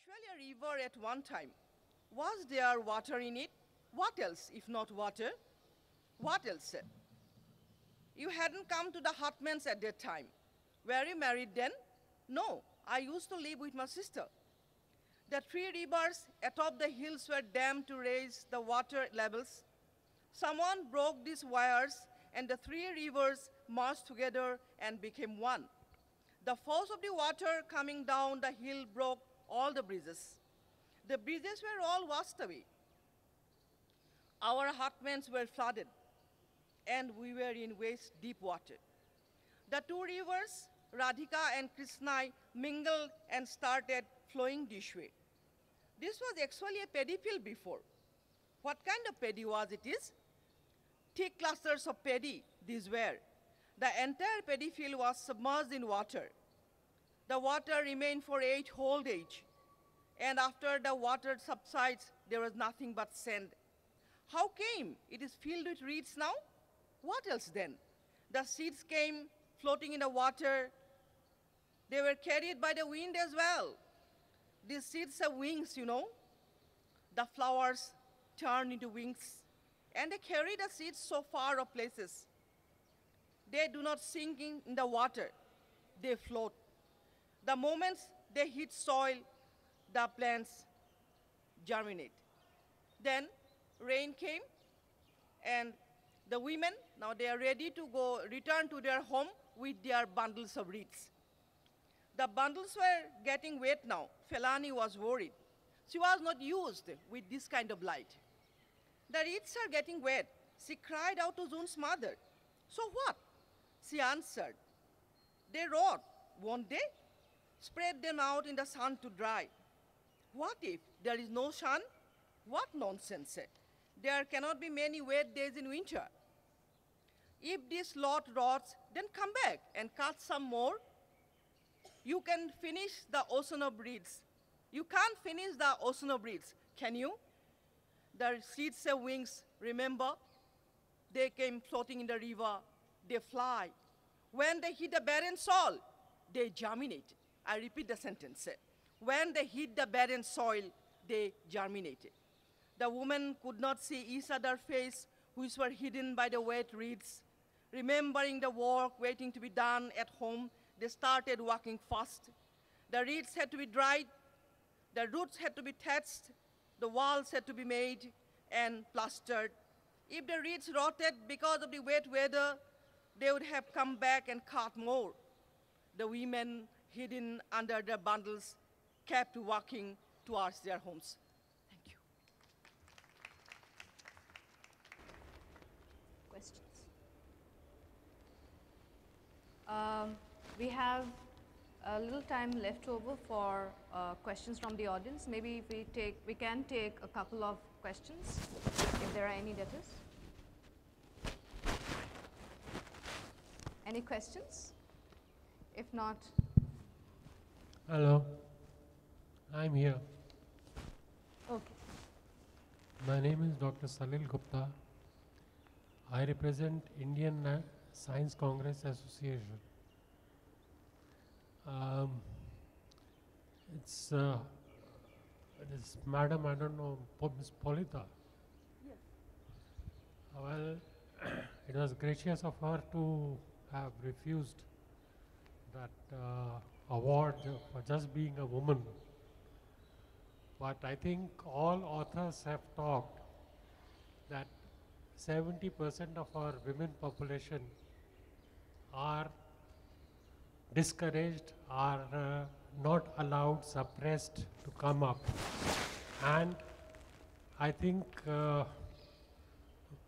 actually a river at one time. Was there water in it? What else, if not water? What else? You hadn't come to the Hartmans at that time. Were you married then? No, I used to live with my sister. The three rivers atop the hills were dammed to raise the water levels. Someone broke these wires, and the three rivers merged together and became one. The force of the water coming down the hill broke all the bridges. The bridges were all washed away. Our Hartmans were flooded, and we were in waist deep water. The two rivers, Radhika and Krishna, mingled and started flowing this way. This was actually a paddy field before. What kind of paddy was it is? Thick clusters of paddy, these were. The entire paddy field was submerged in water. The water remained for 8 whole days. And after the water subsides, there was nothing but sand. How came? It is filled with reeds now? What else then? The seeds came floating in the water. They were carried by the wind as well. These seeds have wings, you know. The flowers turn into wings, and they carry the seeds so far of places. They do not sink in the water. They float. The moment they hit soil, the plants germinate. Then rain came, and the women, now they are ready to go return to their home with their bundles of reeds. The bundles were getting wet now. Felani was worried. She was not used with this kind of light. The reeds are getting wet. She cried out to June's mother. So what? She answered, they rot, won't they? Spread them out in the sun to dry. What if there is no sun? What nonsense! There cannot be many wet days in winter. If this lot rots, then come back and cut some more. You can finish the ocean of reeds. You can't finish the ocean of reeds, can you? The seeds have wings, remember? They came floating in the river. They fly. When they hit the barren soil, they germinate. I repeat the sentence. When they hit the barren soil, they germinated. The women could not see each other's face, which were hidden by the wet reeds. Remembering the work waiting to be done at home, they started walking fast. The reeds had to be dried, the roots had to be thatched, the walls had to be made and plastered. If the reeds rotted because of the wet weather, they would have come back and cut more. The women, hidden under their bundles, kept walking towards their homes. Thank you. Questions? We have a little time left over for questions from the audience. Maybe if we can take a couple of questions, if there are any, that is. Any questions? If not. Hello, I'm here. Okay. My name is Dr. Salil Gupta. I represent Indian Science Congress Association. It's this madam, I don't know, Ms. Polita. Yes. Well, it was gracious of her to have refused that award for just being a woman. But I think all authors have talked that 70% of our women population are discouraged, are not allowed, suppressed to come up. And I think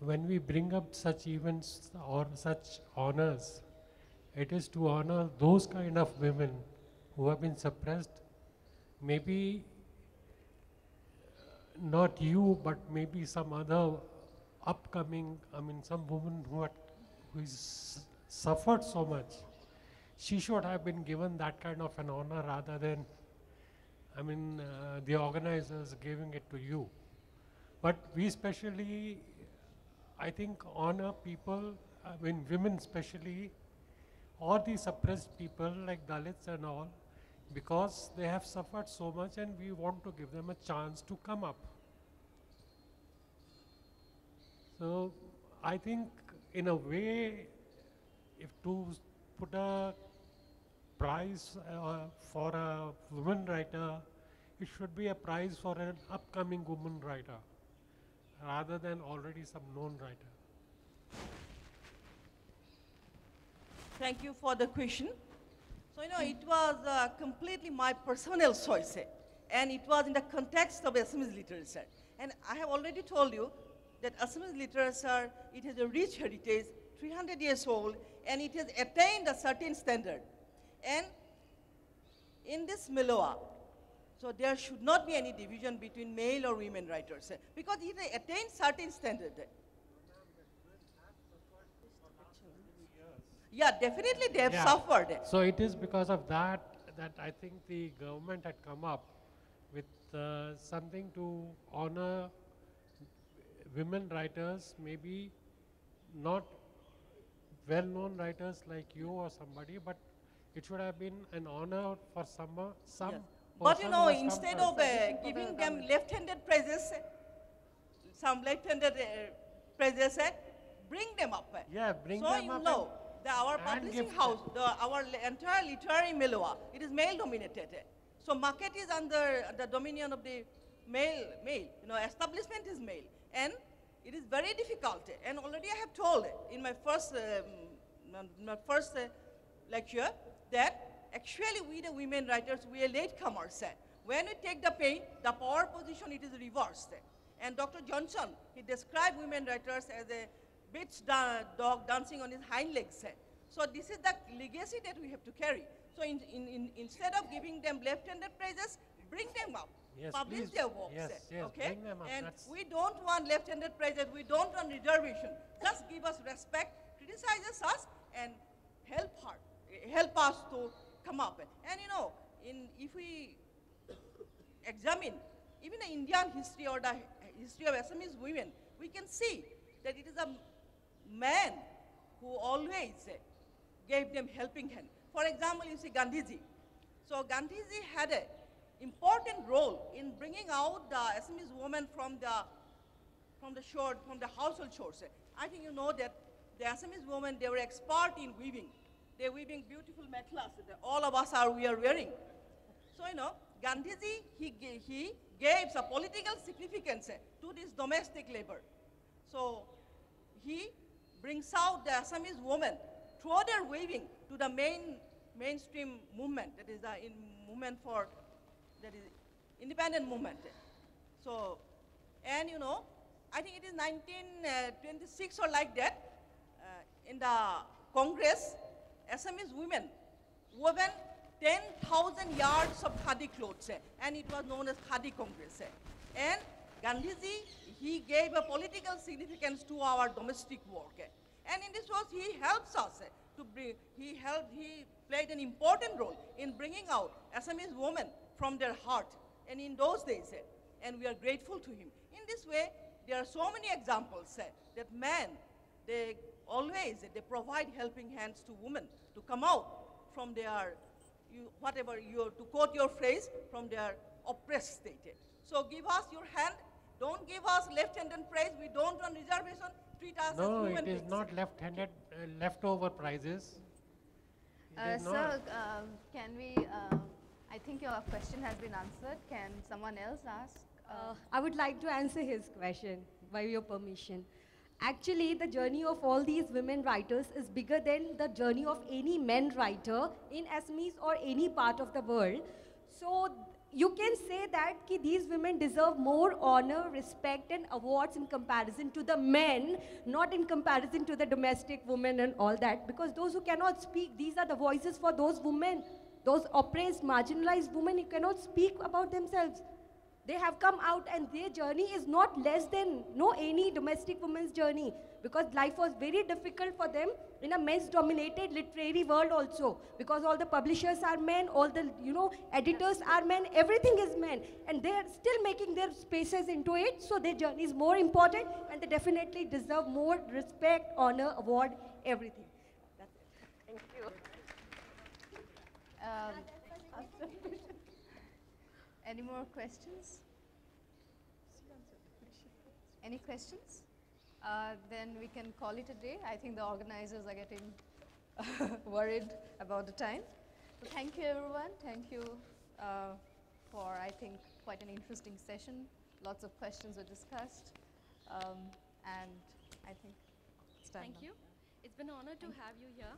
when we bring up such events or such honors, it is to honor those kind of women who have been suppressed. Maybe not you, but maybe some other upcoming, some woman who is suffered so much. She should have been given that kind of an honor rather than, the organizers giving it to you. But we especially, I think, honor people, women especially, or the suppressed people like Dalits and all, because they have suffered so much and we want to give them a chance to come up. So I think in a way, if to put a prize for a woman writer, it should be a prize for an upcoming woman writer rather than already some known writer. Thank you for the question. So, it was completely my personal choice, and it was in the context of Assamese literature. And I have already told you that Assamese literature, it has a rich heritage, 300 years old, and it has attained a certain standard. And in this Miloa, so there should not be any division between male or women writers, because it has attained certain standard. Yeah, definitely they have suffered. So it is because of that I think the government had come up with something to honor women writers, maybe not well-known writers like you or somebody, but it should have been an honor for some. Yes. But instead of giving them left-handed praises, some left-handed praises, bring them up. Yeah, bring so them up. So our publishing house, our entire literary milieu, it is male-dominated. So market is under the dominion of the male. Establishment is male, and it is very difficult. And already I have told in my first lecture that actually we the women writers, we are latecomers. When we take the pain, the power position, it is reversed. And Dr. Johnson, he described women writers as a bitch dog dancing on his hind legs. So this is the legacy that we have to carry. So instead of giving them left-handed praises, bring them up, yes, publish please. their works. Yes, okay? Bring them up. And we don't want left-handed praises, we don't want reservation. Just give us respect, criticize us, and help us to come up. And if we examine even the Indian history or the history of Assamese women, we can see that it is a man who always gave them helping hand. For example, you see Gandhiji. So Gandhiji had an important role in bringing out the Assamese woman from the household chores. I think you know that the Assamese women, they were expert in weaving. They're weaving beautiful mekhlas that all of us we are wearing. So Gandhiji, he gave a political significance to this domestic labor. So he brings out the Assamese woman through their weaving to the mainstream movement, that is the movement for, that is independent movement. So, and I think it is 1926 or like that, in the Congress, Assamese women woven 10,000 yards of khadi clothes, and it was known as Khadi Congress. And Gandhiji, he gave a political significance to our domestic work. And in this work, he helps us to bring, he played an important role in bringing out Assamese women from their heart, and in those days, and we are grateful to him. In this way, there are so many examples that men, they provide helping hands to women to come out from their, to quote your phrase, from their oppressed state. So give us your hand. Don't give us left-handed praise. We don't want reservation. Treat us as human beings. No, it is not left-handed, leftover prizes. Sir, can we, I think your question has been answered. Can someone else ask? I would like to answer his question, by your permission. Actually, the journey of all these women writers is bigger than the journey of any men writer in Assamese or any part of the world. So you can say that these women deserve more honor, respect, and awards in comparison to the men, not in comparison to the domestic women and all that, because those who cannot speak, these are the voices for those women, those oppressed, marginalized women who cannot speak about themselves. They have come out, and their journey is not less than any domestic woman's journey, because life was very difficult for them in a men's-dominated literary world also, because all the publishers are men, all the editors are men, everything is men, and they are still making their spaces into it, so their journey is more important, and they definitely deserve more respect, honor, award, everything. That's it. Thank you. Any more questions? Any questions? Then we can call it a day. I think the organizers are getting worried about the time. So thank you, everyone. Thank you for, I think, quite an interesting session. Lots of questions were discussed. And I think it's done Thank now. you. It's been an honor to have you here.